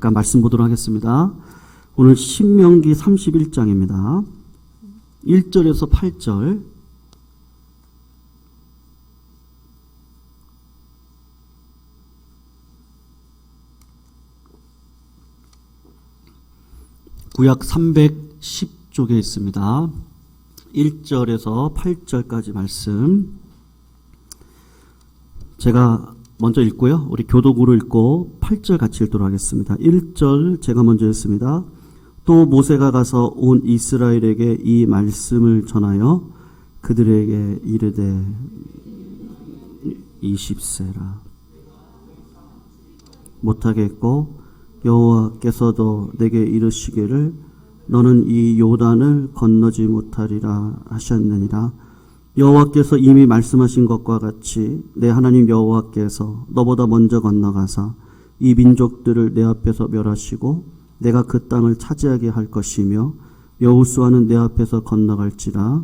잠깐 말씀 보도록 하겠습니다. 오늘 신명기 31장입니다. 1절에서 8절. 구약 310쪽에 있습니다. 1절에서 8절까지 말씀. 제가 먼저 읽고요. 우리 교독으로 읽고 8절 같이 읽도록 하겠습니다. 1절 제가 먼저 읽습니다. 또 모세가 가서 온 이스라엘에게 이 말씀을 전하여 그들에게 이르되 20세라 못하겠고 여호와께서도 내게 이르시기를 너는 이 요단을 건너지 못하리라 하셨느니라. 여호와께서 이미 말씀하신 것과 같이 내 하나님 여호와께서 너보다 먼저 건너가사 이 민족들을 내 앞에서 멸하시고 내가 그 땅을 차지하게 할 것이며 여호수아는 내 앞에서 건너갈지라.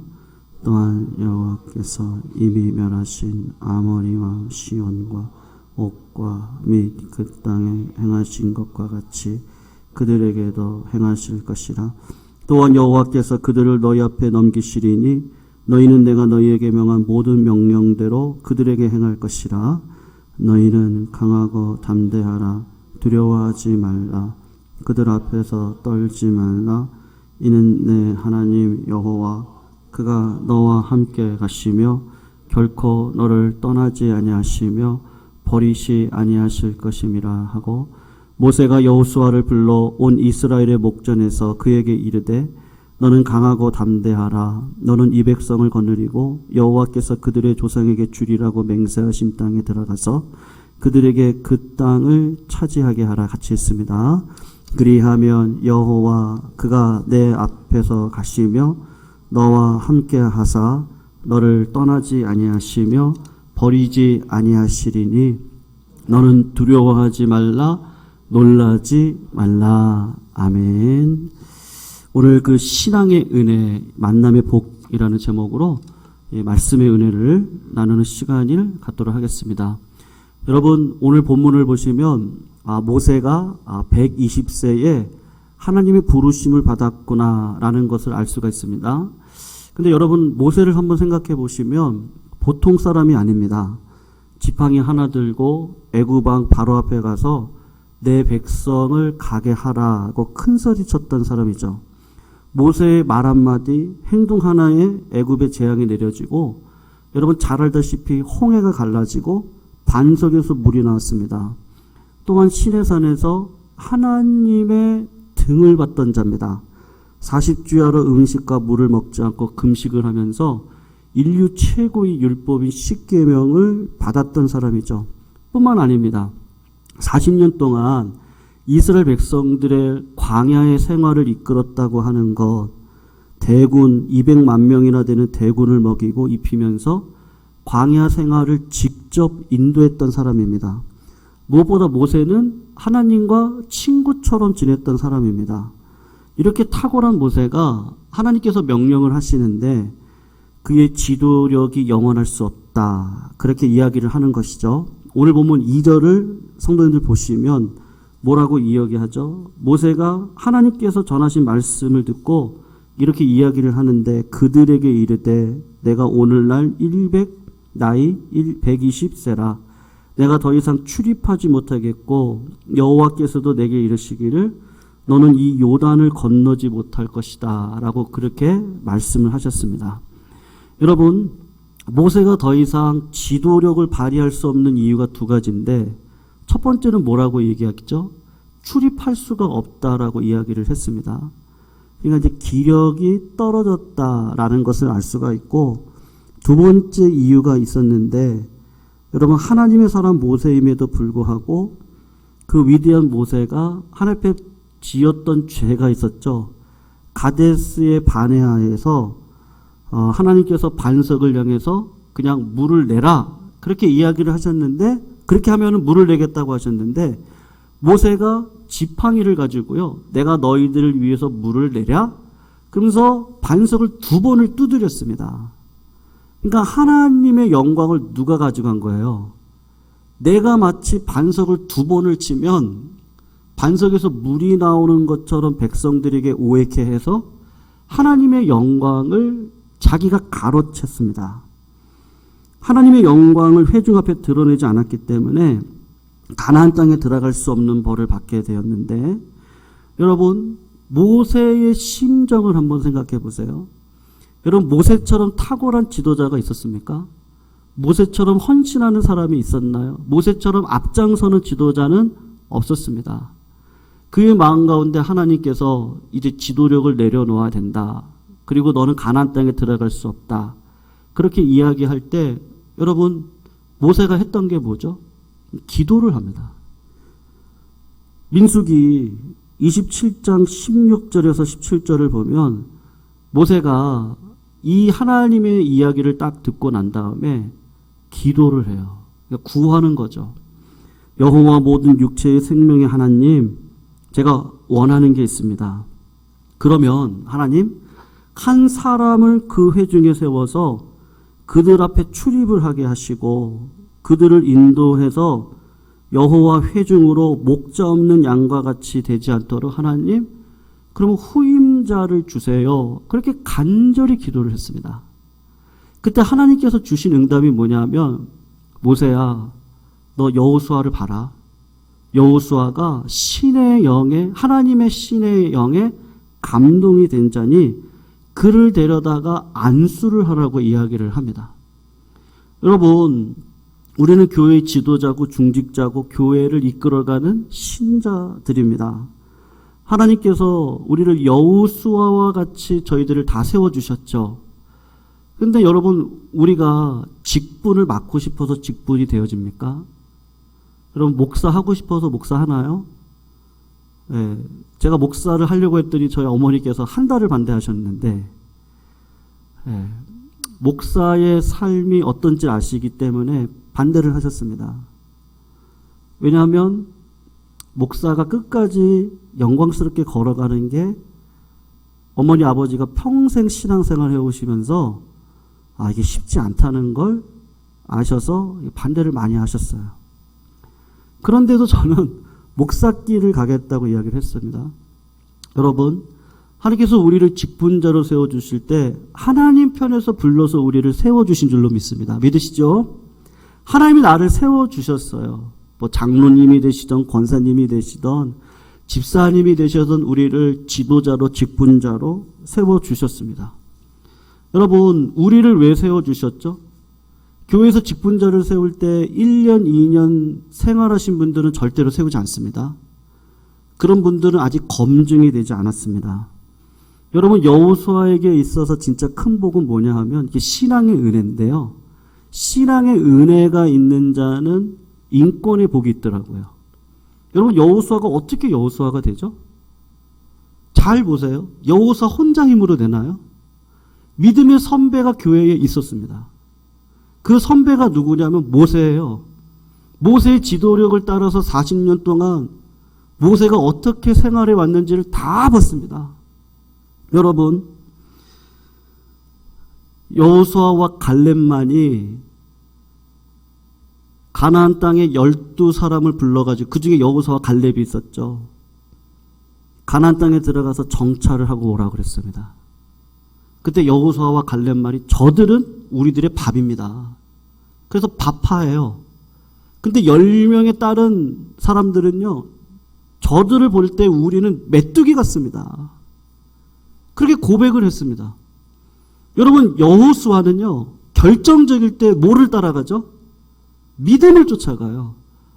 또한 여호와께서 이미 멸하신 아모리 왕 시온과 옥과 및 그 땅에 행하신 것과 같이 그들에게도 행하실 것이라. 또한 여호와께서 그들을 너희 앞에 넘기시리니 너희는 내가 너희에게 명한 모든 명령대로 그들에게 행할 것이라. 너희는 강하고 담대하라. 두려워하지 말라. 그들 앞에서 떨지 말라. 이는 내 하나님 여호와 그가 너와 함께 가시며 결코 너를 떠나지 아니하시며 버리시 아니하실 것임이라 하고, 모세가 여호수아를 불러 온 이스라엘의 목전에서 그에게 이르되 너는 강하고 담대하라. 너는 이 백성을 거느리고 여호와께서 그들의 조상에게 주리라고 맹세하신 땅에 들어가서 그들에게 그 땅을 차지하게 하라. 같이 했습니다. 그리하면 여호와 그가 내 앞에서 가시며 너와 함께 하사 너를 떠나지 아니하시며 버리지 아니하시리니 너는 두려워하지 말라. 놀라지 말라. 아멘. 오늘 그 신앙의 은혜, 만남의 복이라는 제목으로 말씀의 은혜를 나누는 시간을 갖도록 하겠습니다. 여러분, 오늘 본문을 보시면 모세가 120세에 하나님의 부르심을 받았구나라는 것을 알 수가 있습니다. 근데 여러분, 모세를 한번 생각해 보시면 보통 사람이 아닙니다. 지팡이 하나 들고 애굽 왕 바로 앞에 가서 내 백성을 가게 하라고 큰 소리 쳤던 사람이죠. 모세의 말 한마디, 행동 하나에 애굽의 재앙이 내려지고, 여러분 잘 알다시피 홍해가 갈라지고 반석에서 물이 나왔습니다. 또한 시내산에서 하나님의 등을 받던 자입니다. 40주야로 음식과 물을 먹지 않고 금식을 하면서 인류 최고의 율법인 십계명을 받았던 사람이죠. 뿐만 아닙니다. 40년 동안 이스라엘 백성들의 광야의 생활을 이끌었다고 하는 것, 대군 200만 명이나 되는 대군을 먹이고 입히면서 광야 생활을 직접 인도했던 사람입니다. 무엇보다 모세는 하나님과 친구처럼 지냈던 사람입니다. 이렇게 탁월한 모세가 하나님께서 명령을 하시는데 그의 지도력이 영원할 수 없다, 그렇게 이야기를 하는 것이죠. 오늘 보면 2절을 성도님들 보시면 뭐라고 이야기하죠? 모세가 하나님께서 전하신 말씀을 듣고 이렇게 이야기를 하는데 그들에게 이르되 내가 오늘날 120세라. 내가 더 이상 출입하지 못하겠고 여호와께서도 내게 이르시기를 너는 이 요단을 건너지 못할 것이다 라고 그렇게 말씀을 하셨습니다. 여러분, 모세가 더 이상 지도력을 발휘할 수 없는 이유가 두 가지인데, 첫 번째는 뭐라고 얘기하겠죠? 출입할 수가 없다라고 이야기를 했습니다. 그러니까 이제 기력이 떨어졌다라는 것을 알 수가 있고, 두 번째 이유가 있었는데, 여러분 하나님의 사람 모세임에도 불구하고 그 위대한 모세가 하나님 앞에 지었던 죄가 있었죠. 가데스의 바네아에서 하나님께서 반석을 향해서 그냥 물을 내라 그렇게 이야기를 하셨는데, 그렇게 하면은 물을 내겠다고 하셨는데 모세가 지팡이를 가지고요, 내가 너희들을 위해서 물을 내랴? 그러면서 반석을 2번을 두드렸습니다. 그러니까 하나님의 영광을 누가 가져간 거예요? 내가 마치 반석을 2번을 치면 반석에서 물이 나오는 것처럼 백성들에게 오해케 해서 하나님의 영광을 자기가 가로챘습니다. 하나님의 영광을 회중 앞에 드러내지 않았기 때문에 가나안 땅에 들어갈 수 없는 벌을 받게 되었는데, 여러분 모세의 심정을 한번 생각해 보세요. 여러분 모세처럼 탁월한 지도자가 있었습니까? 모세처럼 헌신하는 사람이 있었나요? 모세처럼 앞장서는 지도자는 없었습니다. 그의 마음 가운데 하나님께서 이제 지도력을 내려놓아야 된다. 그리고 너는 가나안 땅에 들어갈 수 없다. 그렇게 이야기할 때 여러분 모세가 했던 게 뭐죠? 기도를 합니다. 민수기 27장 16절에서 17절을 보면 모세가 이 하나님의 이야기를 딱 듣고 난 다음에 기도를 해요. 그러니까 구하는 거죠. 여호와 모든 육체의 생명의 하나님, 제가 원하는 게 있습니다. 그러면 하나님, 한 사람을 그 회중에 세워서 그들 앞에 출입을 하게 하시고 그들을 인도해서 여호와 회중으로 목자 없는 양과 같이 되지 않도록 하나님, 그러면 후임자를 주세요. 그렇게 간절히 기도를 했습니다. 그때 하나님께서 주신 응답이 뭐냐면, 모세야, 너 여호수아를 봐라. 여호수아가 신의 영에, 하나님의 신의 영에 감동이 된 자니 그를 데려다가 안수를 하라고 이야기를 합니다. 여러분, 우리는 교회의 지도자고 중직자고 교회를 이끌어가는 신자들입니다. 하나님께서 우리를 여호수아와 같이 저희들을 다 세워주셨죠. 근데 여러분, 우리가 직분을 맡고 싶어서 직분이 되어집니까? 여러분, 목사하고 싶어서 목사하나요? 네, 제가 목사를 하려고 했더니 저희 어머니께서 한 달을 반대하셨는데, 네, 목사의 삶이 어떤지 아시기 때문에 반대를 하셨습니다. 왜냐하면 목사가 끝까지 영광스럽게 걸어가는 게 어머니 아버지가 평생 신앙생활 해오시면서 이게 쉽지 않다는 걸 아셔서 반대를 많이 하셨어요. 그런데도 저는 목사길을 가겠다고 이야기를 했습니다. 여러분, 하나님께서 우리를 직분자로 세워주실 때 하나님 편에서 불러서 우리를 세워주신 줄로 믿습니다. 믿으시죠? 하나님이 나를 세워주셨어요. 뭐 장로님이 되시던 권사님이 되시던 집사님이 되시던 우리를 지도자로 직분자로 세워주셨습니다. 여러분, 우리를 왜 세워주셨죠? 교회에서 직분자를 세울 때 1년, 2년 생활하신 분들은 절대로 세우지 않습니다. 그런 분들은 아직 검증이 되지 않았습니다. 여러분, 여호수아에게 있어서 진짜 큰 복은 뭐냐 하면 이게 신앙의 은혜인데요. 신앙의 은혜가 있는 자는 인권의 복이 있더라고요. 여러분, 여호수아가 어떻게 여호수아가 되죠? 잘 보세요. 여호수아 혼자 힘으로 되나요? 믿음의 선배가 교회에 있었습니다. 그 선배가 누구냐면 모세예요. 모세의 지도력을 따라서 40년 동안 모세가 어떻게 생활해 왔는지를 다 봤습니다. 여러분, 여호수아와 갈렙만이 가나안 땅에 12사람을 불러가지고, 그 중에 여호수아와 갈렙이 있었죠. 가나안 땅에 들어가서 정찰을 하고 오라고 그랬습니다. 그때 여호수아와 갈렙 말이, 저들은 우리들의 밥입니다. 그래서 밥파예요. 근데 10명의 다른 사람들은요, 저들을 볼 때 우리는 메뚜기 같습니다. 그렇게 고백을 했습니다. 여러분, 여호수아는요, 결정적일 때 뭐를 따라가죠? 믿음을 쫓아가요.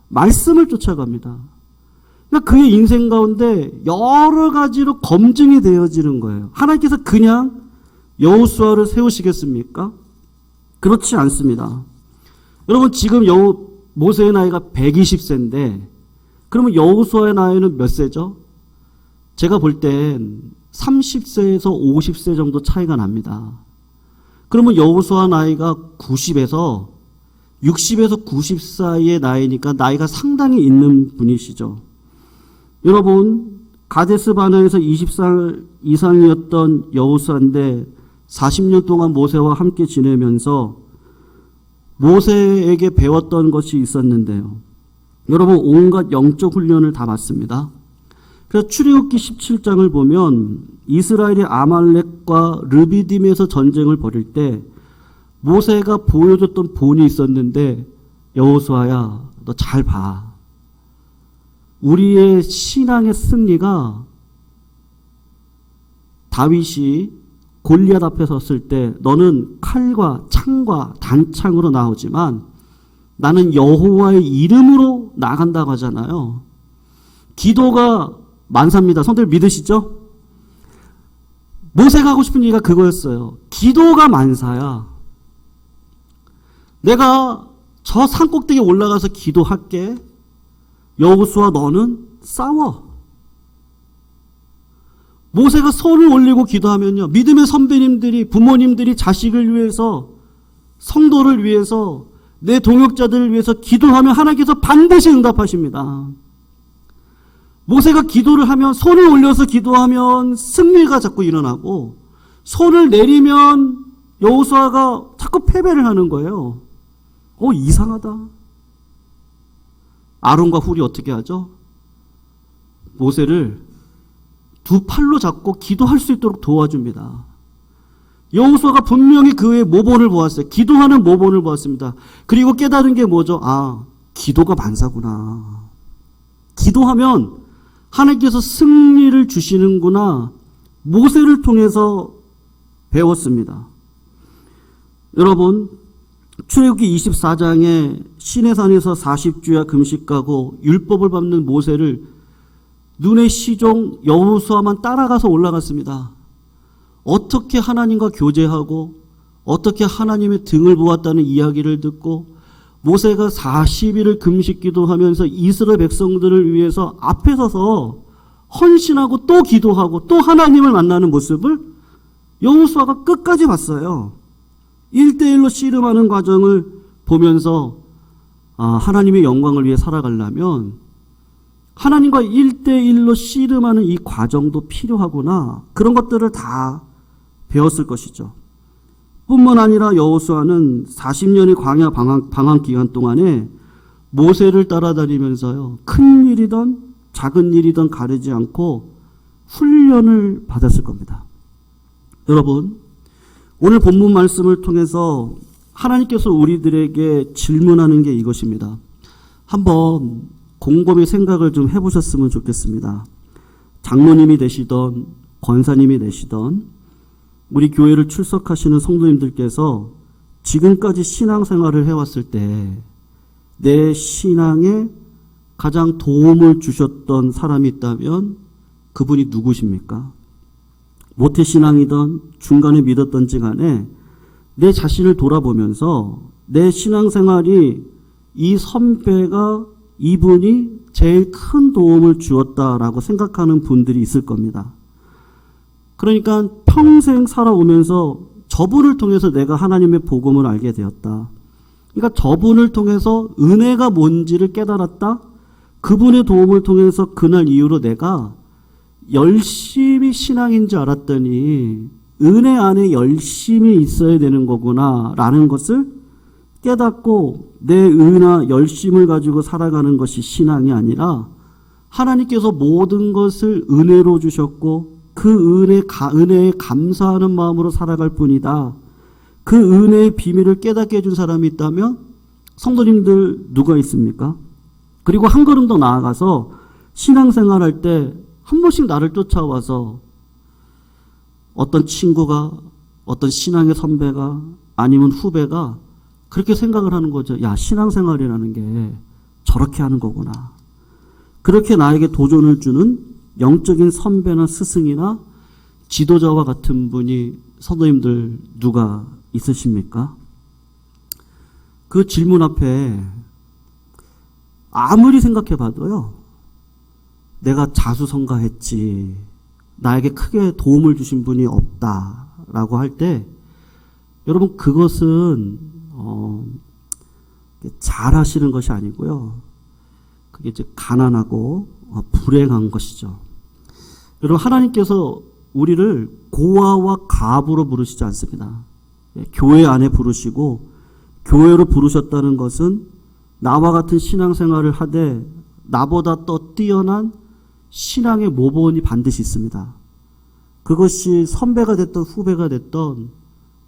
말씀을 쫓아갑니다. 그러니까 그의 인생 가운데 여러 가지로 검증이 되어지는 거예요. 하나님께서 그냥 여호수아를 세우시겠습니까? 그렇지 않습니다. 여러분, 지금 모세의 나이가 120세인데 그러면 여호수아의 나이는 몇 세죠? 제가 볼 땐 30세에서 50세 정도 차이가 납니다. 그러면 여호수아 나이가 90에서 60에서 90 사이의 나이니까 나이가 상당히 있는 분이시죠. 여러분, 가데스 바네아에서 20살 이상이었던 여호수아인데 40년 동안 모세와 함께 지내면서 모세에게 배웠던 것이 있었는데요. 여러분, 온갖 영적 훈련을 다 받습니다. 그래서 출애굽기 17장을 보면 이스라엘이 아말렉과 르비딤에서 전쟁을 벌일 때 모세가 보여줬던 본이 있었는데, 여호수아야, 너 잘 봐. 우리의 신앙의 승리가 다윗이 골리앗 앞에 섰을 때 너는 칼과 창과 단창으로 나오지만 나는 여호와의 이름으로 나간다고 하잖아요. 기도가 만사입니다. 성도들 믿으시죠? 모세가 하고 싶은 얘기가 그거였어요. 기도가 만사야. 내가 저 산꼭대기에 올라가서 기도할게. 여호수아, 너는 싸워. 모세가 손을 올리고 기도하면요, 믿음의 선배님들이, 부모님들이 자식을 위해서, 성도를 위해서, 내 동역자들을 위해서 기도하면 하나님께서 반드시 응답하십니다. 모세가 기도를 하면, 손을 올려서 기도하면 승리가 자꾸 일어나고, 손을 내리면 여호수아가 자꾸 패배를 하는 거예요. 이상하다. 아론과 훌이 어떻게 하죠? 모세를 두 팔로 잡고 기도할 수 있도록 도와줍니다. 여호수아가 분명히 그의 모본을 보았어요. 기도하는 모본을 보았습니다. 그리고 깨달은 게 뭐죠? 기도가 만사구나. 기도하면 하나님께서 승리를 주시는구나. 모세를 통해서 배웠습니다. 여러분, 출애굽기 24장에 시내산에서 40주야 금식하고 율법을 밟는 모세를 눈의 시종 여호수아만 따라가서 올라갔습니다. 어떻게 하나님과 교제하고 어떻게 하나님의 등을 보았다는 이야기를 듣고 모세가 40일을 금식 기도하면서 이스라엘 백성들을 위해서 앞에 서서 헌신하고 또 기도하고 또 하나님을 만나는 모습을 여호수아가 끝까지 봤어요. 1대1로 씨름하는 과정을 보면서 하나님의 영광을 위해 살아가려면 하나님과 1대1로 씨름하는 이 과정도 필요하구나. 그런 것들을 다 배웠을 것이죠. 뿐만 아니라 여호수아는 40년의 광야 방황 기간 동안에 모세를 따라다니면서요, 큰 일이든 작은 일이든 가리지 않고 훈련을 받았을 겁니다. 여러분, 오늘 본문 말씀을 통해서 하나님께서 우리들에게 질문하는 게 이것입니다. 한번 곰곰이 생각을 좀 해보셨으면 좋겠습니다. 장로님이 되시던 권사님이 되시던 우리 교회를 출석하시는 성도님들께서 지금까지 신앙생활을 해왔을 때 내 신앙에 가장 도움을 주셨던 사람이 있다면 그분이 누구십니까? 모태신앙이든 중간에 믿었던지 간에 내 자신을 돌아보면서 내 신앙생활이 이 선배가 이분이 제일 큰 도움을 주었다라고 생각하는 분들이 있을 겁니다. 그러니까 평생 살아오면서 저분을 통해서 내가 하나님의 복음을 알게 되었다. 그러니까 저분을 통해서 은혜가 뭔지를 깨달았다. 그분의 도움을 통해서 그날 이후로 내가 열심히 신앙인 줄 알았더니 은혜 안에 열심히 있어야 되는 거구나 라는 것을 깨닫고 내 은혜나 열심을 가지고 살아가는 것이 신앙이 아니라 하나님께서 모든 것을 은혜로 주셨고 그 은혜에 감사하는 마음으로 살아갈 뿐이다. 그 은혜의 비밀을 깨닫게 해준 사람이 있다면 성도님들 누가 있습니까? 그리고 한 걸음 더 나아가서 신앙생활할 때 한 번씩 나를 쫓아와서 어떤 친구가, 어떤 신앙의 선배가 아니면 후배가 그렇게 생각을 하는 거죠. 야, 신앙생활이라는 게 저렇게 하는 거구나. 그렇게 나에게 도전을 주는 영적인 선배나 스승이나 지도자와 같은 분이 성도님들 누가 있으십니까? 그 질문 앞에 아무리 생각해 봐도요, 내가 자수성가했지, 나에게 크게 도움을 주신 분이 없다라고 할 때, 여러분, 그것은 잘하시는 것이 아니고요, 그게 이제 가난하고 불행한 것이죠. 여러분, 하나님께서 우리를 고아와 가부로 부르시지 않습니다. 교회 안에 부르시고 교회로 부르셨다는 것은 나와 같은 신앙생활을 하되 나보다 더 뛰어난 신앙의 모본이 반드시 있습니다. 그것이 선배가 됐던 후배가 됐던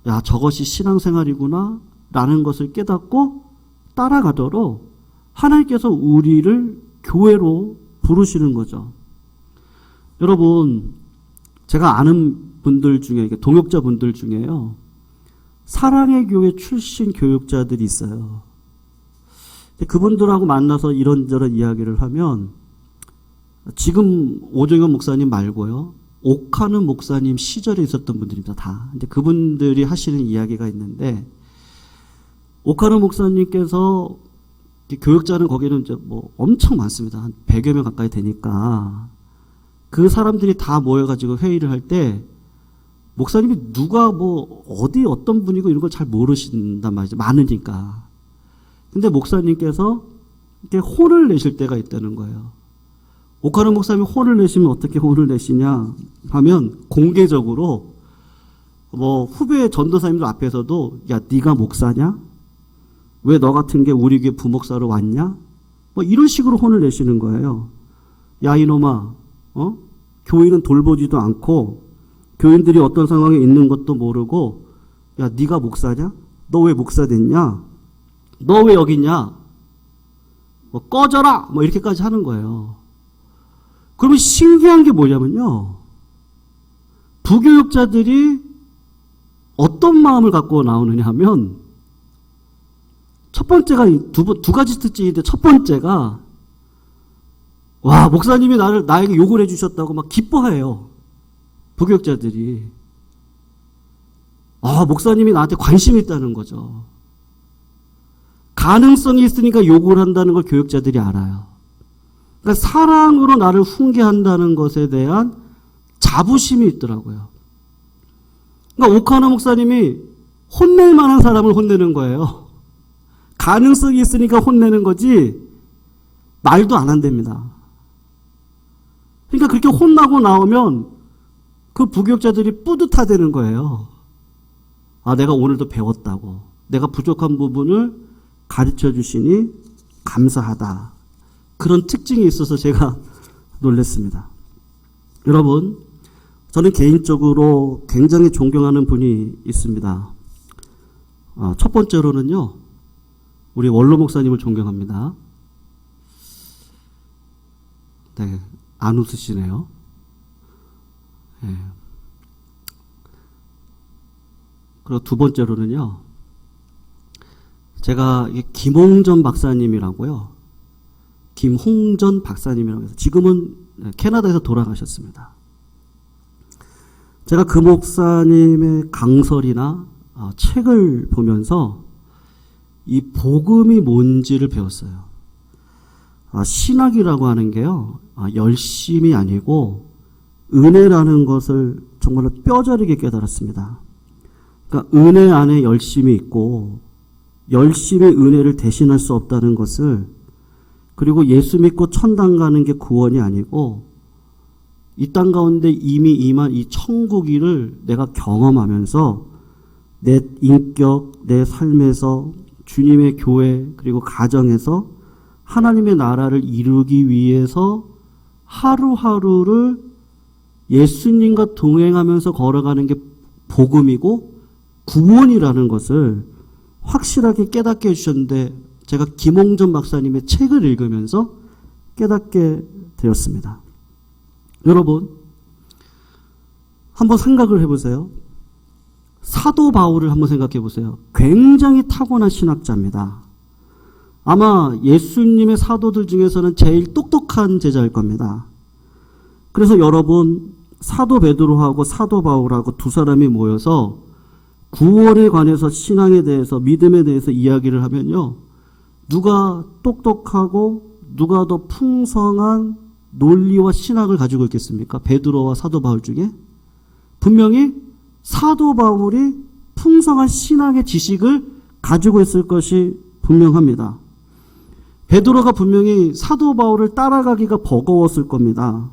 야, 저것이 신앙생활이구나 라는 것을 깨닫고 따라가도록 하나님께서 우리를 교회로 부르시는 거죠. 여러분, 제가 아는 분들 중에, 동역자 분들 중에요, 사랑의 교회 출신 교육자들이 있어요. 그분들하고 만나서 이런저런 이야기를 하면 지금 오정현 목사님 말고요, 옥하는 목사님 시절에 있었던 분들입니다. 다. 근데 그분들이 하시는 이야기가 있는데, 옥하는 목사님께서 교육자는 거기는 이제 뭐 엄청 많습니다. 한 100여 명 가까이 되니까 그 사람들이 다 모여가지고 회의를 할 때 목사님이 누가 뭐 어디 어떤 분이고 이런 걸 잘 모르신단 말이죠. 많으니까. 근데 목사님께서 이렇게 혼을 내실 때가 있다는 거예요. 옥하는 목사님이 혼을 내시면 어떻게 혼을 내시냐 하면 공개적으로 뭐 후배 전도사님들 앞에서도 야, 네가 목사냐? 왜 너 같은 게 우리 교회 부목사로 왔냐? 뭐 이런 식으로 혼을 내시는 거예요. 야, 이놈아, 교인은 돌보지도 않고 교인들이 어떤 상황에 있는 것도 모르고 야, 네가 목사냐? 너 왜 목사 됐냐? 너 왜 여기 있냐? 뭐 꺼져라! 뭐 이렇게까지 하는 거예요. 그러면 신기한 게 뭐냐면요, 부교육자들이 어떤 마음을 갖고 나오느냐 하면, 첫 번째가 두 가지 특징인데, 첫 번째가 와, 목사님이 나에게 욕을 해주셨다고 막 기뻐해요. 부교육자들이. 아, 목사님이 나한테 관심이 있다는 거죠. 가능성이 있으니까 욕을 한다는 걸 교육자들이 알아요. 그러니까 사랑으로 나를 훈계한다는 것에 대한 자부심이 있더라고요. 그러니까 옥하나 목사님이 혼낼 만한 사람을 혼내는 거예요. 가능성이 있으니까 혼내는 거지 말도 안 한답니다. 그러니까 그렇게 혼나고 나오면 그 부교육자들이 뿌듯하다는 거예요. 아, 내가 오늘도 배웠다고. 내가 부족한 부분을 가르쳐 주시니 감사하다. 그런 특징이 있어서 제가 놀랐습니다. 여러분, 저는 개인적으로 굉장히 존경하는 분이 있습니다. 첫 번째로는요, 우리 원로 목사님을 존경합니다. 네, 안 웃으시네요. 네. 그리고 두 번째로는요, 제가 김홍전 박사님이라고요, 김홍전 박사님이라고 해서 지금은 캐나다에서 돌아가셨습니다. 제가 그 목사님의 강설이나 책을 보면서 이 복음이 뭔지를 배웠어요. 신학이라고 하는 게요, 열심이 아니고 은혜라는 것을 정말로 뼈저리게 깨달았습니다. 그러니까 은혜 안에 열심이 있고 열심히 은혜를 대신할 수 없다는 것을, 그리고 예수 믿고 천당 가는 게 구원이 아니고 이 땅 가운데 이미 임한 이 천국이를 내가 경험하면서 내 인격, 내 삶에서 주님의 교회 그리고 가정에서 하나님의 나라를 이루기 위해서 하루하루를 예수님과 동행하면서 걸어가는 게 복음이고 구원이라는 것을 확실하게 깨닫게 해주셨는데, 제가 김홍전 박사님의 책을 읽으면서 깨닫게 되었습니다. 여러분, 한번 생각을 해보세요. 사도 바울을 한번 생각해 보세요. 굉장히 타고난 신학자입니다. 아마 예수님의 사도들 중에서는 제일 똑똑한 제자일 겁니다. 그래서 여러분, 사도 베드로하고 사도 바울하고 두 사람이 모여서 구원에 관해서, 신앙에 대해서, 믿음에 대해서 이야기를 하면요, 누가 똑똑하고 누가 더 풍성한 논리와 신학을 가지고 있겠습니까? 베드로와 사도 바울 중에? 분명히 사도 바울이 풍성한 신학의 지식을 가지고 있을 것이 분명합니다. 베드로가 분명히 사도 바울을 따라가기가 버거웠을 겁니다.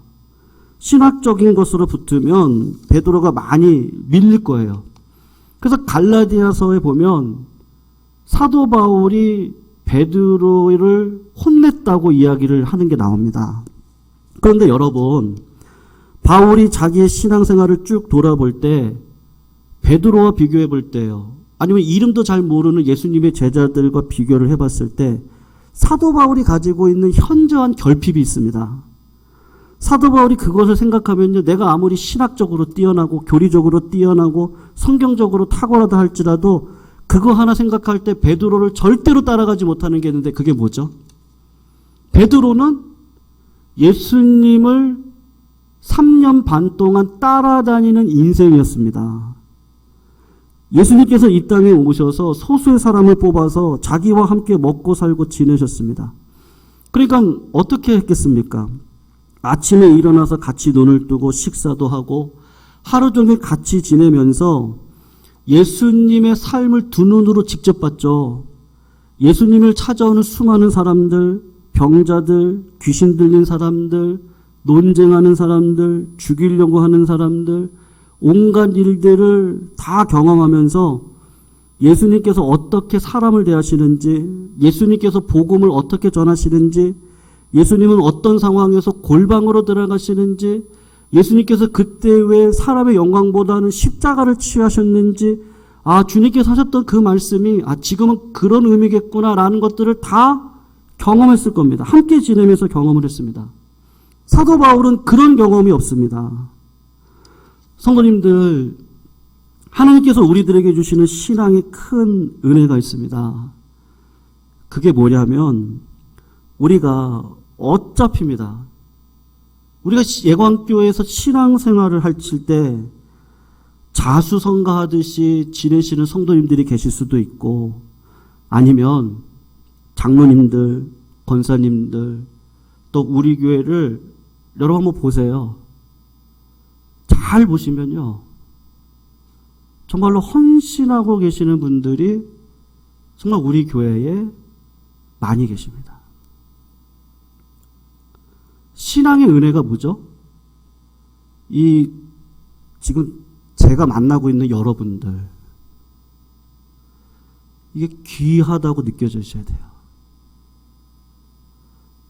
신학적인 것으로 붙으면 베드로가 많이 밀릴 거예요. 그래서 갈라디아서에 보면 사도 바울이 베드로를 혼냈다고 이야기를 하는 게 나옵니다. 그런데 여러분, 바울이 자기의 신앙생활을 쭉 돌아볼 때 베드로와 비교해 볼 때요, 아니면 이름도 잘 모르는 예수님의 제자들과 비교를 해봤을 때 사도 바울이 가지고 있는 현저한 결핍이 있습니다. 사도 바울이 그것을 생각하면요, 내가 아무리 신학적으로 뛰어나고 교리적으로 뛰어나고 성경적으로 탁월하다 할지라도 그거 하나 생각할 때 베드로를 절대로 따라가지 못하는 게 있는데, 그게 뭐죠? 베드로는 예수님을 3년 반 동안 따라다니는 인생이었습니다. 예수님께서 이 땅에 오셔서 소수의 사람을 뽑아서 자기와 함께 먹고 살고 지내셨습니다. 그러니까 어떻게 했겠습니까? 아침에 일어나서 같이 눈을 뜨고 식사도 하고 하루 종일 같이 지내면서 예수님의 삶을 두 눈으로 직접 봤죠. 예수님을 찾아오는 수많은 사람들, 병자들, 귀신 들린 사람들, 논쟁하는 사람들, 죽이려고 하는 사람들, 온갖 일들을 다 경험하면서 예수님께서 어떻게 사람을 대하시는지, 예수님께서 복음을 어떻게 전하시는지, 예수님은 어떤 상황에서 골방으로 들어가시는지, 예수님께서 그때 왜 사람의 영광보다는 십자가를 취하셨는지, 아, 주님께서 하셨던 그 말씀이 지금은 그런 의미겠구나라는 것들을 다 경험했을 겁니다. 함께 지내면서 경험을 했습니다. 사도 바울은 그런 경험이 없습니다. 성도님들, 하나님께서 우리들에게 주시는 신앙의 큰 은혜가 있습니다. 그게 뭐냐면 우리가 어차피입니다. 우리가 예광교회에서 신앙생활을 하실 때 자수성가하듯이 지내시는 성도님들이 계실 수도 있고, 아니면 장로님들, 권사님들, 또 우리 교회를 여러분 한번 보세요. 잘 보시면요, 정말로 헌신하고 계시는 분들이 정말 우리 교회에 많이 계십니다. 신앙의 은혜가 뭐죠? 지금 제가 만나고 있는 여러분들, 이게 귀하다고 느껴지셔야 돼요.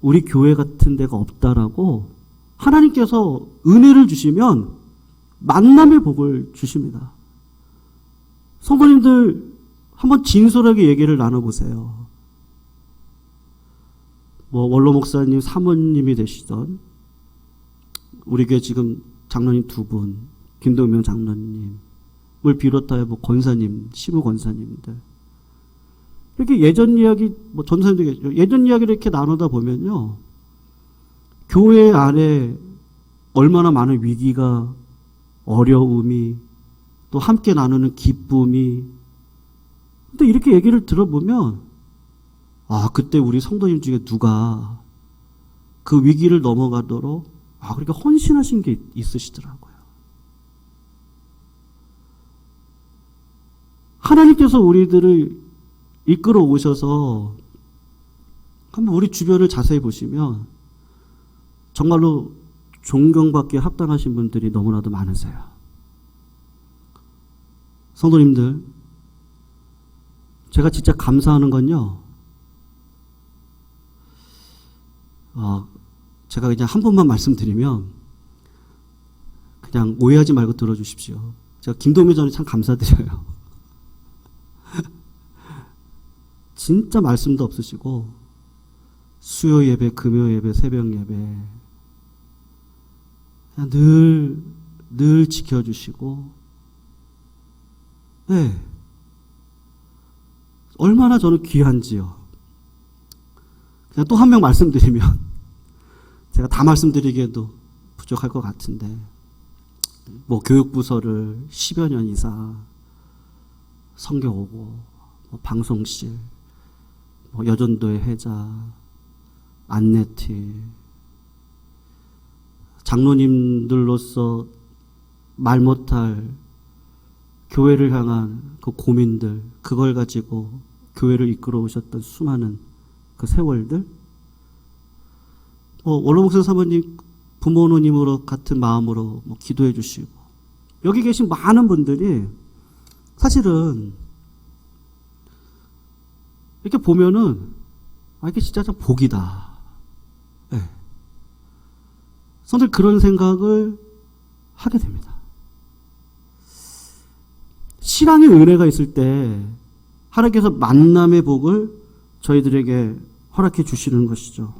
우리 교회 같은 데가 없다라고 하나님께서 은혜를 주시면 만남의 복을 주십니다. 성도님들, 한번 진솔하게 얘기를 나눠보세요. 원로 목사님, 사모님이 되시던 우리 교회 지금 장로님 2분, 김동명 장로님을 비롯하여 권사님, 시부 권사님들, 이렇게 예전 이야기, 전사님들, 예전 이야기를 이렇게 나누다 보면요, 교회 안에 얼마나 많은 위기가, 어려움이, 또 함께 나누는 기쁨이, 근데 이렇게 얘기를 들어보면, 그때 우리 성도님 중에 누가 그 위기를 넘어가도록 그렇게 헌신하신 게 있으시더라고요. 하나님께서 우리들을 이끌어 오셔서 한번 우리 주변을 자세히 보시면 정말로 존경받기에 합당하신 분들이 너무나도 많으세요. 성도님들, 제가 진짜 감사하는 건요, 제가 그냥 한 번만 말씀드리면 그냥 오해하지 말고 들어주십시오. 제가 김동민 전에 참 감사드려요. 진짜 말씀도 없으시고 수요 예배, 금요 예배, 새벽 예배 그냥 늘 지켜주시고, 네, 얼마나 저는 귀한지요. 그냥 또 한 명 말씀드리면 제가 다 말씀드리기에도 부족할 것 같은데, 교육부서를 10여 년 이상 섬겨오고, 방송실, 여전도의 회자, 안내팀, 장로님들로서 말 못할 교회를 향한 그 고민들, 그걸 가지고 교회를 이끌어 오셨던 수많은 그 세월들, 원로 목사 사모님 부모님으로 같은 마음으로 기도해 주시고, 여기 계신 많은 분들이 사실은 이렇게 보면은 이게 진짜 참 복이다. 네. 성도님 그런 생각을 하게 됩니다. 신앙의 은혜가 있을 때 하나님께서 만남의 복을 저희들에게 허락해 주시는 것이죠.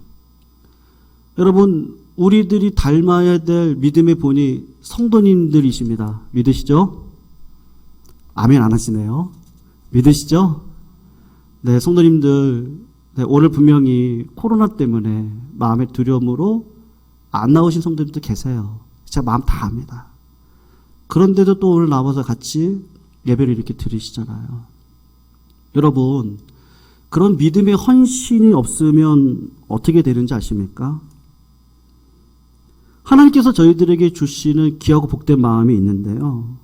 여러분, 우리들이 닮아야 될 믿음의 본이 성도님들이십니다. 믿으시죠? 아멘 안 하시네요. 믿으시죠? 네, 성도님들, 네, 오늘 분명히 코로나 때문에 마음의 두려움으로 안 나오신 성도님도 계세요. 제가 마음 다 압니다. 그런데도 또 오늘 나와서 같이 예배를 이렇게 드리시잖아요. 여러분, 그런 믿음의 헌신이 없으면 어떻게 되는지 아십니까? 하나님께서 저희들에게 주시는 귀하고 복된 마음이 있는데요.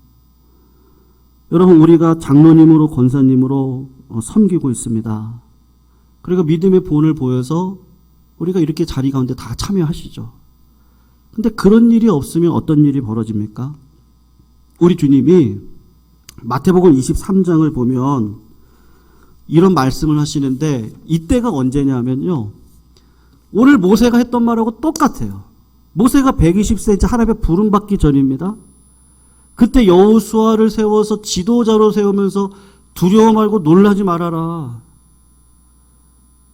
여러분, 우리가 장로님으로 권사님으로 섬기고 있습니다. 그리고 믿음의 본을 보여서 우리가 이렇게 자리 가운데 다 참여하시죠. 근데 그런 일이 없으면 어떤 일이 벌어집니까? 우리 주님이 마태복음 23장을 보면 이런 말씀을 하시는데, 이때가 언제냐면요, 오늘 모세가 했던 말하고 똑같아요. 모세가 120세인지 하나님의 부름받기 전입니다. 그때 여호수아를 세워서 지도자로 세우면서 두려워 말고 놀라지 말아라.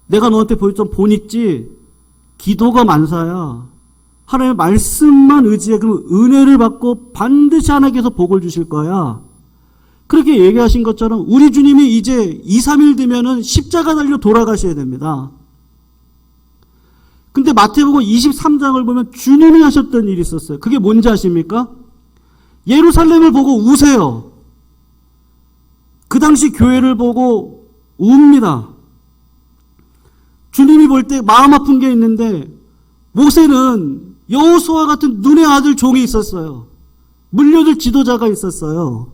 내가 너한테 보여줬던 본 있지? 기도가 만사야. 하나님의 말씀만 의지해. 그럼 은혜를 받고 반드시 하나님께서 복을 주실 거야. 그렇게 얘기하신 것처럼 우리 주님이 이제 2, 3일 되면은 십자가 달려 돌아가셔야 됩니다. 근데 마태복음 23장을 보면 주님이 하셨던 일이 있었어요. 그게 뭔지 아십니까? 예루살렘을 보고 우세요. 그 당시 교회를 보고 웁니다. 주님이 볼 때 마음 아픈 게 있는데, 모세는 여호수아 같은 눈의 아들 종이 있었어요. 물려줄 지도자가 있었어요.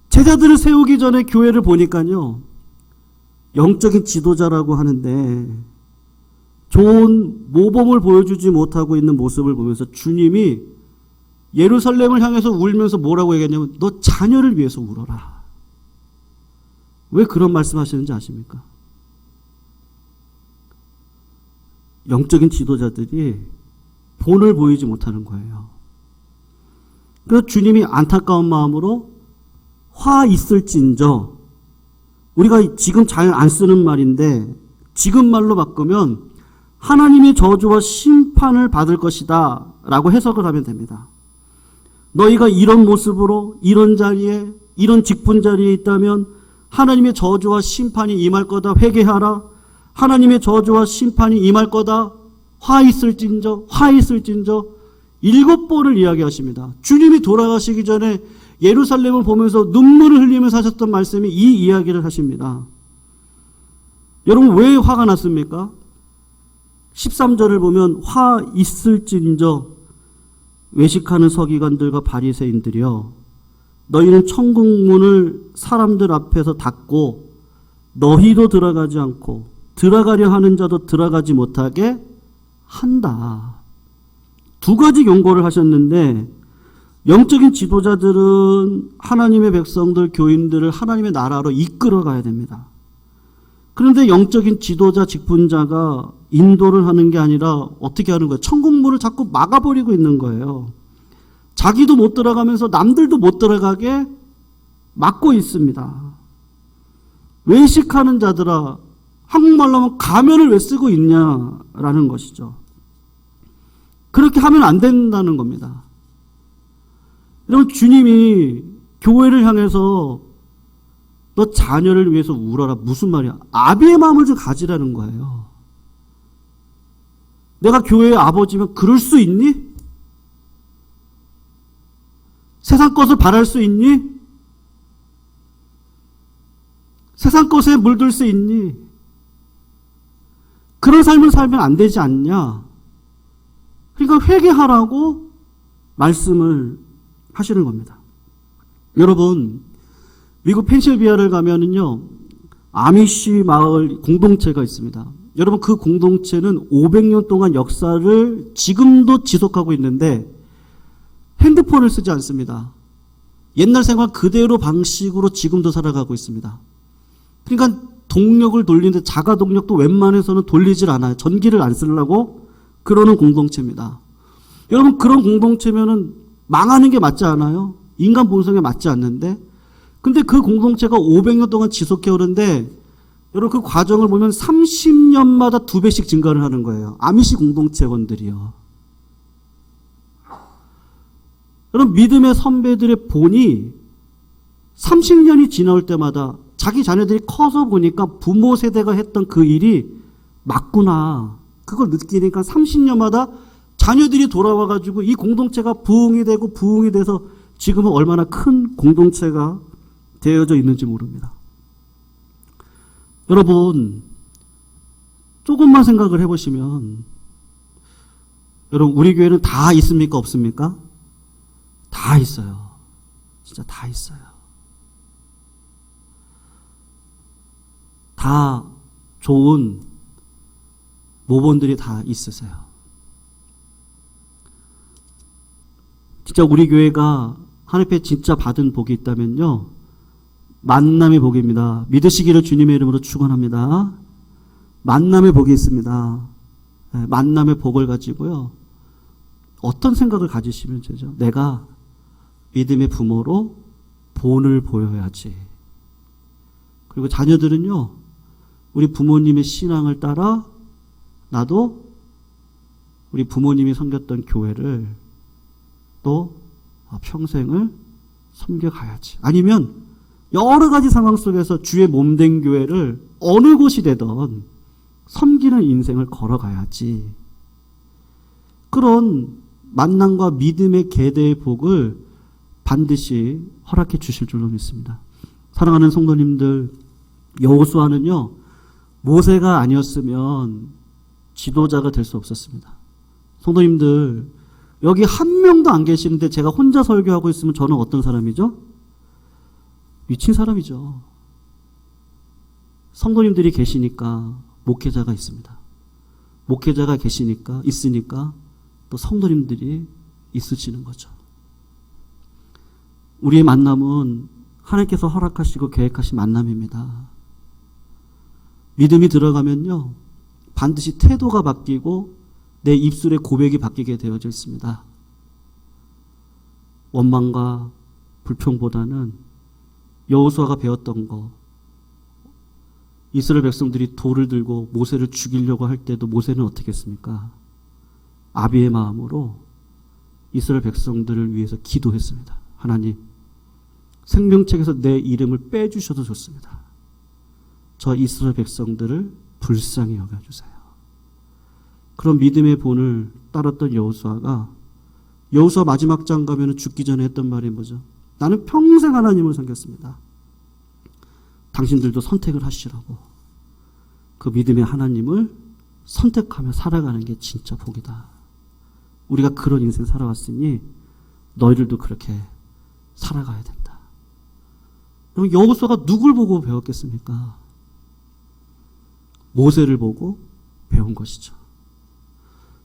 제자들을 세우기 전에 교회를 보니까요, 영적인 지도자라고 하는데 좋은 모범을 보여주지 못하고 있는 모습을 보면서 주님이 예루살렘을 향해서 울면서 뭐라고 얘기했냐면, 너 자녀를 위해서 울어라. 왜 그런 말씀하시는지 아십니까? 영적인 지도자들이 본을 보이지 못하는 거예요. 그래서 주님이 안타까운 마음으로 화 있을진저, 우리가 지금 잘 안 쓰는 말인데 지금 말로 바꾸면 하나님의 저주와 심판을 받을 것이다 라고 해석을 하면 됩니다. 너희가 이런 모습으로 이런 자리에, 이런 직분 자리에 있다면 하나님의 저주와 심판이 임할 거다. 회개하라. 하나님의 저주와 심판이 임할 거다. 화 있을진저, 화 있을진저. 7번을 이야기하십니다. 주님이 돌아가시기 전에 예루살렘을 보면서 눈물을 흘리면서 하셨던 말씀이 이 이야기를 하십니다. 여러분, 왜 화가 났습니까? 13절을 보면 화 있을진저 외식하는 서기관들과 바리새인들이여, 너희는 천국 문을 사람들 앞에서 닫고 너희도 들어가지 않고 들어가려 하는 자도 들어가지 못하게 한다. 두 가지 경고를 하셨는데, 영적인 지도자들은 하나님의 백성들, 교인들을 하나님의 나라로 이끌어 가야 됩니다. 그런데 영적인 지도자, 직분자가 인도를 하는 게 아니라 어떻게 하는 거예요? 천국문을 자꾸 막아버리고 있는 거예요. 자기도 못 들어가면서 남들도 못 들어가게 막고 있습니다. 외식하는 자들아, 한국말로 하면 가면을 왜 쓰고 있냐라는 것이죠. 그렇게 하면 안 된다는 겁니다. 여러분, 주님이 교회를 향해서 너 자녀를 위해서 울어라. 무슨 말이야? 아비의 마음을 좀 가지라는 거예요. 내가 교회의 아버지면 그럴 수 있니? 세상 것을 바랄 수 있니? 세상 것에 물들 수 있니? 그런 삶을 살면 안 되지 않냐? 그러니까 회개하라고 말씀을 하시는 겁니다. 여러분, 미국 펜실베니아를 가면은요, 아미시 마을 공동체가 있습니다. 여러분, 그 공동체는 500년 동안 역사를 지금도 지속하고 있는데 핸드폰을 쓰지 않습니다. 옛날 생활 그대로 방식으로 지금도 살아가고 있습니다. 그러니까 동력을 돌리는데 자가 동력도 웬만해서는 돌리질 않아요. 전기를 안 쓰려고 그러는 공동체입니다. 여러분, 그런 공동체면은 망하는 게 맞지 않아요? 인간 본성에 맞지 않는데? 근데 그 공동체가 500년 동안 지속해 오는데, 여러분, 그 과정을 보면 30년마다 2배씩 증가를 하는 거예요. 아미시 공동체원들이요. 여러분, 믿음의 선배들의 본이 30년이 지나올 때마다 자기 자녀들이 커서 보니까 부모 세대가 했던 그 일이 맞구나. 그걸 느끼니까 30년마다 자녀들이 돌아와가지고 이 공동체가 부흥이 되고 부흥이 돼서 지금은 얼마나 큰 공동체가 되어져 있는지 모릅니다. 여러분, 조금만 생각을 해보시면, 여러분, 우리 교회는 다 있습니까? 없습니까? 다 있어요. 진짜 다 있어요. 다 좋은 모본들이 다 있으세요. 진짜 우리 교회가 하나님께 진짜 받은 복이 있다면요, 만남의 복입니다. 믿으시기를 주님의 이름으로 축원합니다. 만남의 복이 있습니다. 만남의 복을 가지고요, 어떤 생각을 가지시면 되죠? 내가 믿음의 부모로 본을 보여야지. 그리고 자녀들은요, 우리 부모님의 신앙을 따라 나도 우리 부모님이 섬겼던 교회를 또 평생을 섬겨가야지. 아니면 여러 가지 상황 속에서 주의 몸된 교회를 어느 곳이 되든 섬기는 인생을 걸어가야지. 그런 만남과 믿음의 계대의 복을 반드시 허락해 주실 줄로 믿습니다. 사랑하는 성도님들, 여호수아는요, 모세가 아니었으면 지도자가 될 수 없었습니다. 성도님들, 여기 한 명도 안 계시는데 제가 혼자 설교하고 있으면 저는 어떤 사람이죠? 미친 사람이죠. 성도님들이 계시니까 목회자가 있습니다. 목회자가 계시니까, 있으니까 또 성도님들이 있으시는 거죠. 우리의 만남은 하나님께서 허락하시고 계획하신 만남입니다. 믿음이 들어가면요, 반드시 태도가 바뀌고 내 입술의 고백이 바뀌게 되어져 있습니다. 원망과 불평보다는 여호수아가 배웠던 거, 이스라엘 백성들이 돌을 들고 모세를 죽이려고 할 때도 모세는 어떻게 했습니까? 아비의 마음으로 이스라엘 백성들을 위해서 기도했습니다. 하나님, 생명책에서 내 이름을 빼주셔도 좋습니다. 저 이스라엘 백성들을 불쌍히 여겨주세요. 그런 믿음의 본을 따랐던 여호수아가, 여호수아 마지막 장 가면 죽기 전에 했던 말이 뭐죠? 나는 평생 하나님을 섬겼습니다. 당신들도 선택을 하시라고. 그 믿음의 하나님을 선택하며 살아가는 게 진짜 복이다. 우리가 그런 인생 살아왔으니 너희들도 그렇게 살아가야 된다. 그럼 여호수아가 누굴 보고 배웠겠습니까? 모세를 보고 배운 것이죠.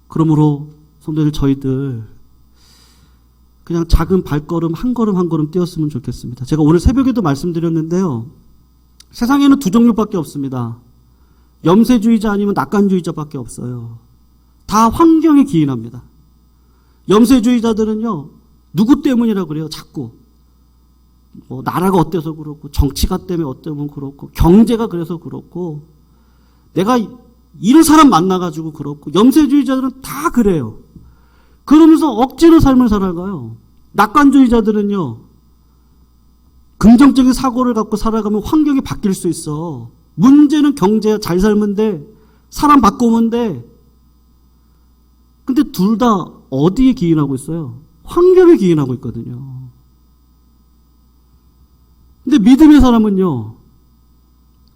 그러므로 성도들, 저희들 그냥 작은 발걸음 한 걸음 한 걸음 띄었으면 좋겠습니다. 제가 오늘 새벽에도 말씀드렸는데요, 세상에는 두 종류밖에 없습니다. 염세주의자 아니면 낙관주의자밖에 없어요. 다 환경에 기인합니다. 염세주의자들은요, 누구 때문이라고 그래요? 자꾸 나라가 어때서 그렇고, 정치가 때문에 어때면 그렇고, 경제가 그래서 그렇고, 내가 이런 사람 만나가지고 그렇고. 염세주의자들은 다 그래요. 그러면서 억지로 삶을 살아가요. 낙관주의자들은요, 긍정적인 사고를 갖고 살아가면 환경이 바뀔 수 있어. 문제는 경제야. 잘 살면 돼. 사람 바꾸면 돼. 근데 둘 다 어디에 기인하고 있어요? 환경에 기인하고 있거든요. 근데 믿음의 사람은요,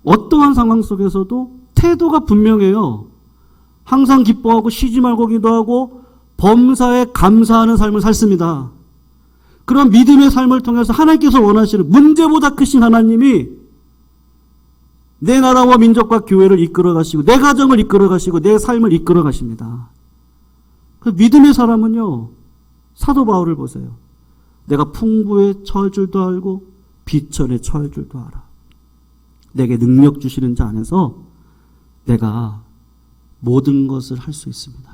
어떠한 상황 속에서도 태도가 분명해요. 항상 기뻐하고 쉬지 말고 기도하고 범사에 감사하는 삶을 살습니다. 그런 믿음의 삶을 통해서 하나님께서 원하시는, 문제보다 크신 하나님이 내 나라와 민족과 교회를 이끌어 가시고 내 가정을 이끌어 가시고 내 삶을 이끌어 가십니다. 그 믿음의 사람은요, 사도 바울을 보세요. 내가 풍부에 처할 줄도 알고 비천에 처할 줄도 알아. 내게 능력 주시는 자 안에서 내가 모든 것을 할 수 있습니다.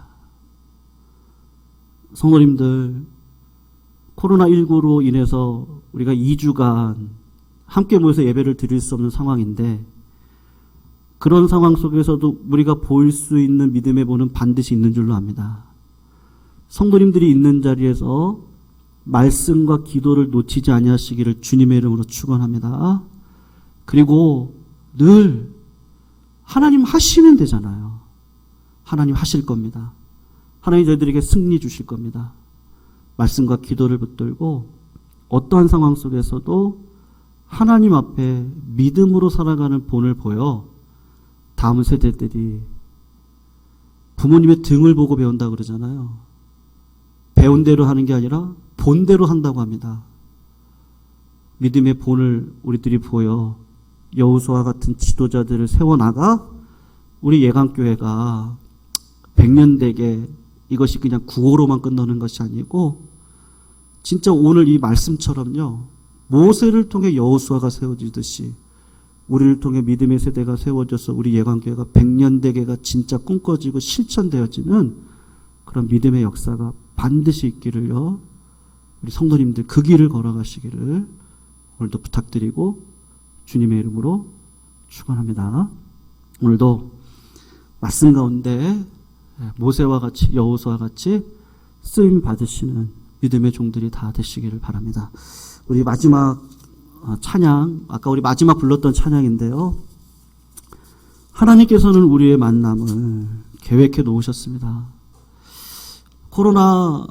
성도님들, 코로나19로 인해서 우리가 2주간 함께 모여서 예배를 드릴 수 없는 상황인데, 그런 상황 속에서도 우리가 보일 수 있는 믿음의 본은 반드시 있는 줄로 압니다. 성도님들이 있는 자리에서 말씀과 기도를 놓치지 아니하시기를 주님의 이름으로 축원합니다. 그리고 늘 하나님 하시면 되잖아요. 하나님 하실 겁니다. 하나님 저희들에게 승리 주실 겁니다. 말씀과 기도를 붙들고 어떠한 상황 속에서도 하나님 앞에 믿음으로 살아가는 본을 보여 다음 세대들이 부모님의 등을 보고 배운다 그러잖아요. 배운 대로 하는 게 아니라 본대로 한다고 합니다. 믿음의 본을 우리들이 보여 여호수아와 같은 지도자들을 세워나가 우리 예강교회가 100년 되게 이것이 그냥 구호로만 끝나는 것이 아니고 진짜 오늘 이 말씀처럼요, 모세를 통해 여호수아가 세워지듯이 우리를 통해 믿음의 세대가 세워져서 우리 예강교회가 100년 되게가 진짜 꿈꿔지고 실천되어지는 그런 믿음의 역사가 반드시 있기를요, 우리 성도님들 그 길을 걸어가시기를 오늘도 부탁드리고 주님의 이름으로 축원합니다. 오늘도 말씀 가운데 모세와 같이 여호수아와 같이 쓰임 받으시는 믿음의 종들이 다 되시기를 바랍니다. 우리 마지막 찬양, 아까 우리 마지막 불렀던 찬양인데요, 하나님께서는 우리의 만남을 계획해 놓으셨습니다. 코로나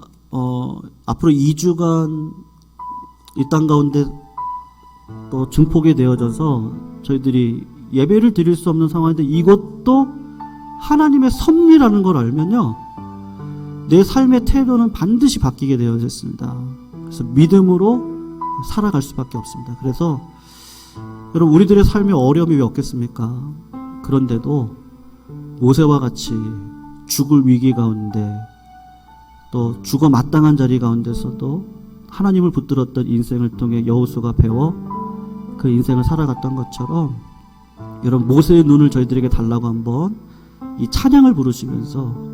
앞으로 2주간 이 땅 가운데 또 증폭이 되어져서 저희들이 예배를 드릴 수 없는 상황인데, 이것도 하나님의 섭리라는 걸 알면요, 내 삶의 태도는 반드시 바뀌게 되어졌습니다. 그래서 믿음으로 살아갈 수밖에 없습니다. 그래서 여러분, 우리들의 삶에 어려움이 왜 없겠습니까? 그런데도 모세와 같이 죽을 위기 가운데 또 죽어 마땅한 자리 가운데서도 하나님을 붙들었던 인생을 통해 여호수아가 배워 그 인생을 살아갔던 것처럼, 여러분 모세의 눈을 저희들에게 달라고 한번 이 찬양을 부르시면서,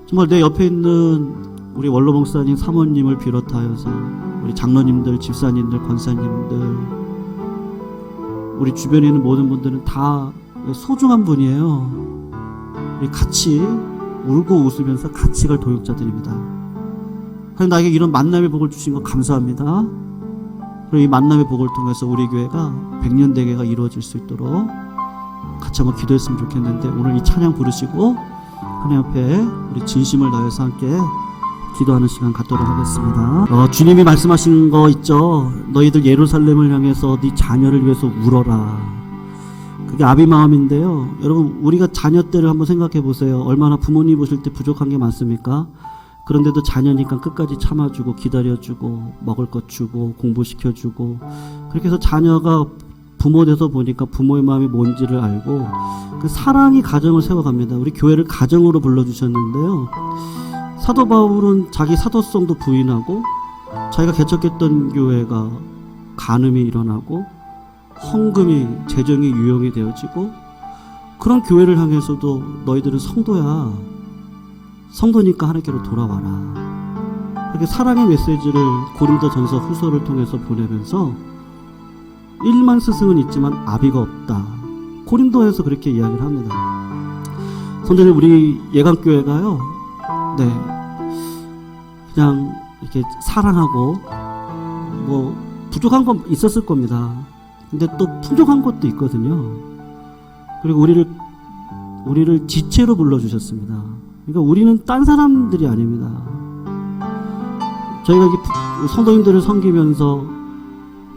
정말 내 옆에 있는 우리 원로 목사님, 사모님을 비롯하여서 우리 장로님들, 집사님들, 권사님들, 우리 주변에 있는 모든 분들은 다 소중한 분이에요. 우리 같이 울고 웃으면서 같이 갈 도역자들입니다. 하나님 나에게 이런 만남의 복을 주신 거 감사합니다. 그리고 이 만남의 복을 통해서 우리 교회가 100년 대계가 이루어질 수 있도록 같이 한번 기도했으면 좋겠는데, 오늘 이 찬양 부르시고 하나님 앞에 우리 진심을 다해서 함께 기도하는 시간 갖도록 하겠습니다. 주님이 말씀하신 거 있죠. 너희들 예루살렘을 향해서 네 자녀를 위해서 울어라. 그게 아비 마음인데요. 여러분, 우리가 자녀 때를 한번 생각해 보세요. 얼마나 부모님 보실 때 부족한 게 많습니까? 그런데도 자녀니까 끝까지 참아주고 기다려주고 먹을 것 주고 공부시켜주고, 그렇게 해서 자녀가 부모 돼서 보니까 부모의 마음이 뭔지를 알고 그 사랑이 가정을 세워갑니다. 우리 교회를 가정으로 불러주셨는데요, 사도 바울은 자기 사도성도 부인하고 자기가 개척했던 교회가 간음이 일어나고 헌금이 재정이 유용이 되어지고, 그런 교회를 향해서도 너희들은 성도야, 성도니까 하나님께로 돌아와라, 이렇게 사랑의 메시지를 고린도전서 후서를 통해서 보내면서 1만 스승은 있지만 아비가 없다, 고린도에서 그렇게 이야기를 합니다. 성도님, 우리 예강교회가요, 그냥 이렇게 사랑하고 뭐 부족한 건 있었을 겁니다. 근데 또 풍족한 것도 있거든요. 그리고 우리를 지체로 불러주셨습니다. 그러니까 우리는 딴 사람들이 아닙니다. 저희가 이렇게 성도님들을 섬기면서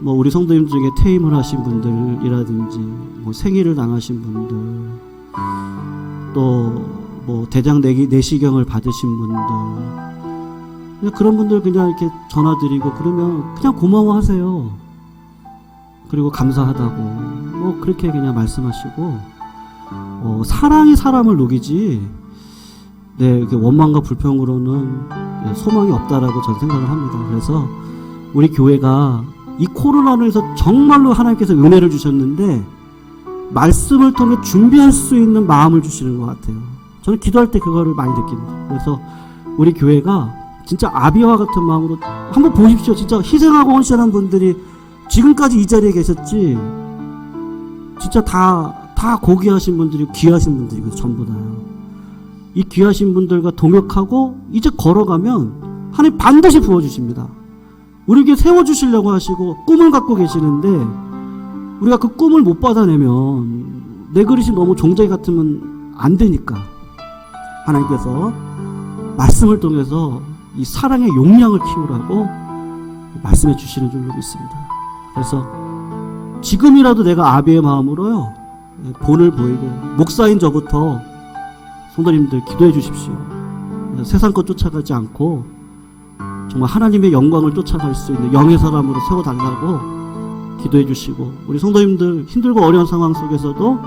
뭐 우리 성도님 중에 퇴임을 하신 분들이라든지 뭐 생일을 당하신 분들, 또 뭐 대장 내시경을 받으신 분들, 그런 분들 그냥 이렇게 전화드리고 그러면 그냥 고마워하세요. 그리고 감사하다고 뭐 그렇게 그냥 말씀하시고, 사랑이 사람을 녹이지 원망과 불평으로는 소망이 없다라고 저는 생각을 합니다. 그래서 우리 교회가 이 코로나로 해서 정말로 하나님께서 은혜를 주셨는데 말씀을 통해 준비할 수 있는 마음을 주시는 것 같아요. 저는 기도할 때 그거를 많이 느낍니다. 그래서 우리 교회가 진짜 아비와 같은 마음으로 한번 보십시오. 진짜 희생하고 헌신하는 분들이 지금까지 이 자리에 계셨지, 진짜 다 고귀하신 분들이, 귀하신 분들이고 전부 다요. 이 귀하신 분들과 동역하고 이제 걸어가면 하나님 반드시 부어주십니다. 우리에게 세워주시려고 하시고 꿈을 갖고 계시는데 우리가 그 꿈을 못 받아내면 내 그릇이 너무 종자기 같으면 안 되니까 하나님께서 말씀을 통해서 이 사랑의 용량을 키우라고 말씀해 주시는 줄로 믿습니다. 그래서 지금이라도 내가 아비의 마음으로요, 본을 보이고, 목사인 저부터 성도님들 기도해 주십시오. 세상 것 쫓아가지 않고 정말 하나님의 영광을 쫓아갈 수 있는 영의 사람으로 세워달라고 기도해 주시고, 우리 성도님들 힘들고 어려운 상황 속에서도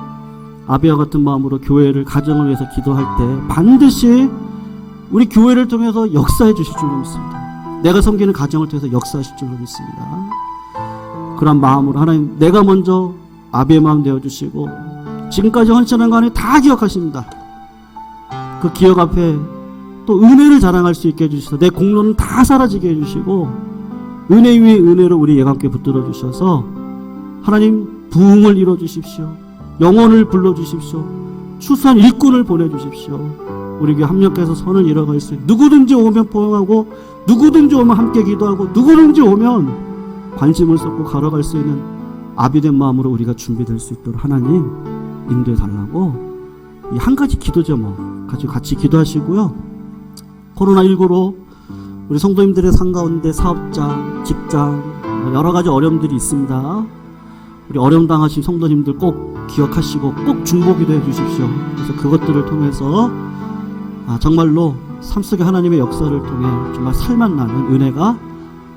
아비와 같은 마음으로 교회를, 가정을 위해서 기도할 때 반드시 우리 교회를 통해서 역사해 주실 줄로 믿습니다. 내가 섬기는 가정을 통해서 역사하실 줄로 믿습니다. 그런 마음으로 하나님, 내가 먼저 아비의 마음 되어주시고 지금까지 헌신한 거 하나님 다 기억하십니다. 그 기억 앞에 또 은혜를 자랑할 수 있게 해주셔서 내 공로는 다 사라지게 해주시고 은혜 위에 은혜로 우리 예감께 붙들어 주셔서 하나님 부흥을 이뤄주십시오. 영혼을 불러주십시오. 추수한 일꾼을 보내주십시오. 우리 교회 합력해서 선을 이뤄갈 수 있는, 누구든지 오면 포용하고, 누구든지 오면 함께 기도하고, 누구든지 오면 관심을 쏟고 걸어갈 수 있는 아비된 마음으로 우리가 준비될 수 있도록 하나님 인도해 달라고 이 한 가지 기도 제목 가지고 같이 기도하시고요. 코로나19로 우리 성도님들의 삶 가운데 사업자, 직장, 여러 가지 어려움들이 있습니다. 우리 어려움 당하신 성도님들 꼭 기억하시고 꼭 중보기도 해 주십시오. 그래서 그것들을 통해서 정말로 삶 속에 하나님의 역사를 통해 정말 살맛나는 은혜가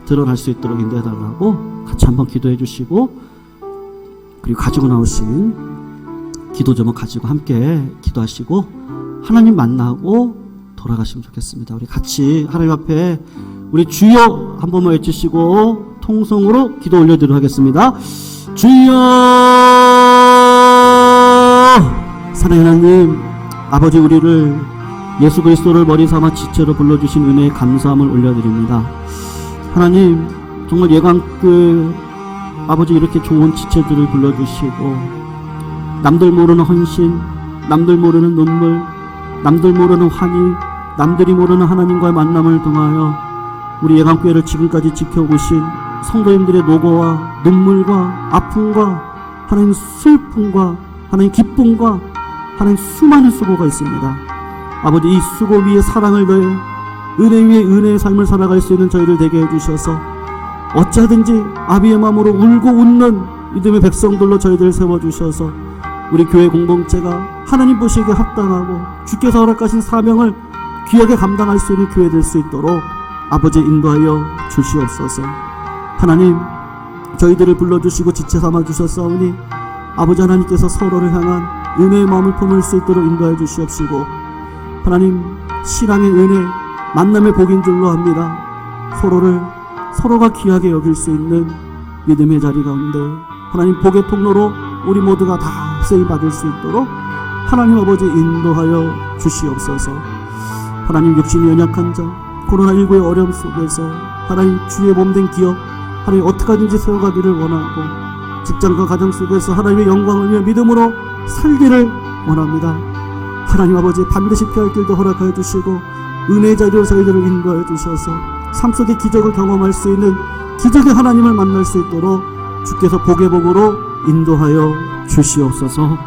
드러날 수 있도록 인도해 달라고 같이 한번 기도해 주시고, 그리고 가지고 나오신 기도 제목 가지고 함께 기도하시고 하나님 만나고 돌아가시면 좋겠습니다. 우리 같이 하나님 앞에 우리 주여 한 번만 외치시고 통성으로 기도 올려드리도록 하겠습니다. 주여! 사랑하는 하나님, 아버지, 우리를 예수 그리스도를 머리 삼아 지체로 불러주신 은혜에 감사함을 올려드립니다. 하나님, 정말 예감교회 아버지 이렇게 좋은 지체들을 불러주시고 남들 모르는 헌신, 남들 모르는 눈물, 남들 모르는 환희, 남들이 모르는 하나님과의 만남을 통하여 우리 예감교회를 지금까지 지켜보신 성도님들의 노고와 눈물과 아픔과 하나님 슬픔과 하나님 기쁨과 하나님 수많은 수고가 있습니다. 아버지, 이 수고 위에 사랑을 더해 은혜 위에 은혜의 삶을 살아갈 수 있는 저희를 되게 해주셔서 어찌하든지 아비의 마음으로 울고 웃는 믿음의 백성들로 저희들을 세워주셔서 우리 교회 공동체가 하나님 보시기에 합당하고 주께서 허락하신 사명을 귀하게 감당할 수 있는 교회 될 수 있도록 아버지 인도하여 주시옵소서. 하나님, 저희들을 불러주시고 지체 삼아주셨사오니 아버지 하나님께서 서로를 향한 은혜의 마음을 품을 수 있도록 인도하여 주시옵시고, 하나님 신앙의 은혜, 만남의 복인 줄로 합니다. 서로가 귀하게 여길 수 있는 믿음의 자리 가운데 하나님 복의 통로로 우리 모두가 다 쓰임받을 수 있도록 하나님 아버지 인도하여 주시옵소서. 하나님, 육신이 연약한 자, 코로나19의 어려움 속에서 하나님 주의 몸된 기업 하나님 어떻게 하든지 세워가기를 원하고, 직장과 가정 속에서 하나님의 영광을 위해 믿음으로 살기를 원합니다. 하나님 아버지, 반드시 피할 길도 허락하여 주시고 은혜의 자리로 저희들을 인도하여 주셔서 삶 속의 기적을 경험할 수 있는 기적의 하나님을 만날 수 있도록 주께서 복의 복으로 인도하여 주시옵소서.